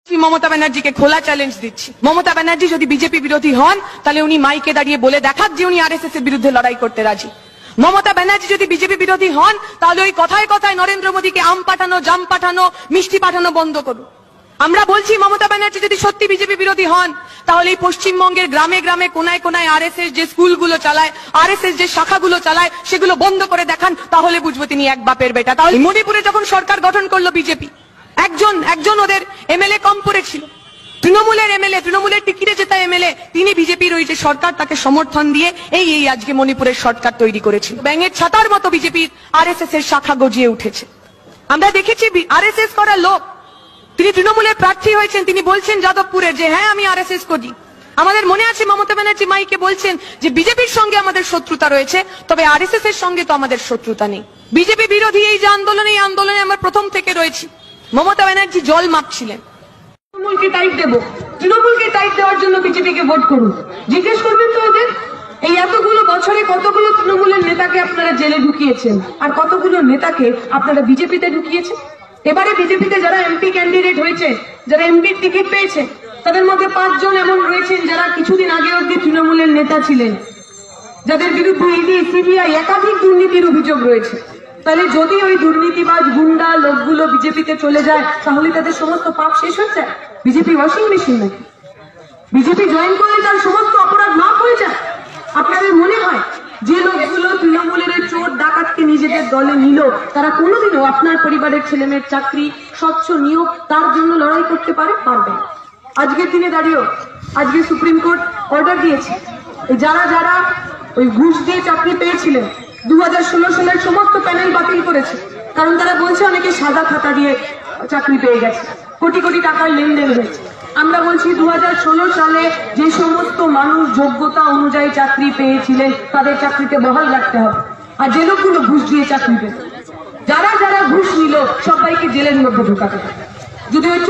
মমতা ব্যানার্জিকে খোলা চ্যালেঞ্জ দিচ্ছি, মমতা ব্যানার্জি যদি বিজেপি বিরোধী হন তাহলে উনি মাইকে দাঁড়িয়ে বলে দেখাক যে উনি আরএসএস এর বিরুদ্ধে লড়াই করতে রাজি। মমতা ব্যানার্জি যদি বিজেপি বিরোধী হন তাহলে ওই কথায় কথায় নরেন্দ্র মোদীকে আম পাঠানো, জাম পাঠানো, মিষ্টি পাঠানো বন্ধ করুন। আমরা বলছি মমতা ব্যানার্জি যদি সত্যি বিজেপি বিরোধী হন তাহলে এই পশ্চিমবঙ্গের গ্রামে গ্রামে কোনায় কোনায় আরএসএস যে স্কুলগুলো চালায়, আরএসএস যে শাখাগুলো চালায় সেগুলো বন্ধ করে দেখান, তাহলে বুঝবো তিনি এক বাপের বেটা। তাহলে মণিপুরে যখন সরকার গঠন করলো বিজেপি, একজন ওদের এমএলএ কম পড়েছিল, তৃণমূলের এমএলএ, তৃণমূলের টিকিটে জেতা এমএলএ, তিনি বিজেপির ওই যে সরকার তাকে সমর্থন দিয়ে এই আজকে মণিপুরের সরকার তৈরি করেছিল। ব্যাঙের ছাতার মতো বিজেপির আরএসএস এর শাখা গজিয়ে উঠেছে। আমরা দেখেছি আরএসএস করা লোক, তিনি তৃণমূলের প্রার্থী হয়েছেন, তিনি বলছেন যাদবপুরে যে হ্যাঁ আমি আরএসএস করি। আমাদের মনে আছে মমতা ব্যানার্জি মাইকে বলছেন যে বিজেপির সঙ্গে আমাদের শত্রুতা রয়েছে, তবে আরএসএস এর সঙ্গে তো আমাদের শত্রুতা নেই। বিজেপি বিরোধী এই যে আন্দোলন, এই আন্দোলনে আমরা প্রথম থেকে রয়েছি। মমতা ব্যানার্জি জল মাপছিলেন, তৃণমূলকে টাইট দেবো, তৃণমূলকে টাইট দেওয়ার জন্য বিজেপিকে ভোট করুন। জিজ্ঞেস করবেন তো ওদের, এই এতগুলো বছরে কতগুলো তৃণমূলের নেতাকে আপনারা জেলে ঢুকিয়েছেন আর কতগুলো নেতাকে আপনারা বিজেপিতে ঢুকিয়েছেন। এবারে বিজেপিতে যারা এমপি ক্যান্ডিডেট হয়েছে, যারা এমপির টিকিট পেয়েছে, তাদের মধ্যে 5 জন এমন রয়েছেন যারা কিছুদিন আগে অব্দি তৃণমূলের নেতা ছিলেন, যাদের বিরুদ্ধে ইডি, সিবিআই একাধিক দুর্নীতির অভিযোগ রয়েছে। তাহলে যদি ওই দুর্নীতিবাজ গুন্ডা লোকগুলো বিজেপিতে চলে যায় তাহলে তাদের সমস্ত পাপ শেষ হয়ে যায়? বিজেপি ওয়াশিং মেশিন নাকি? বিজেপি জয়েন করলে তার সমস্ত অপরাধ মাফ হয়ে যায়? আপনাদের মনে হয় যে লোকগুলো তৃণমূলের চোর ডাকাতকে নিজেদের দলে নিল তারা কোনোদিনও আপনার পরিবারের ছেলেমেয়ের চাকরি, স্বচ্ছ নিয়োগ তার জন্য লড়াই করতে পারবে? আজকের দিনে দাঁড়িয়েও আজকে সুপ্রিম কোর্ট অর্ডার দিয়েছে যারা ওই ঘুষ দিয়ে চাকরি পেয়েছিলেন 2016 সালের সমস্ত প্যানেল বাতিল করেছে, কারণ তারা বলছে অনেকে সাদা খাতা দিয়ে চাকরি পেয়ে গেছে, কোটি কোটি টাকার লেনদেন হয়েছে। আমরা বলছি 2016 সালে যে সমস্ত মানুষ যোগ্যতা অনুযায়ী চাকরি পেয়েছিলেন তাদের চাকরিতে বহাল রাখতে হবে, আর যে লোকগুলো ঘুষ দিয়ে চাকরি পেত, যারা ঘুষ নিল সবাইকে জেলের মধ্যে ঢোকাতে হবে। যদি ওই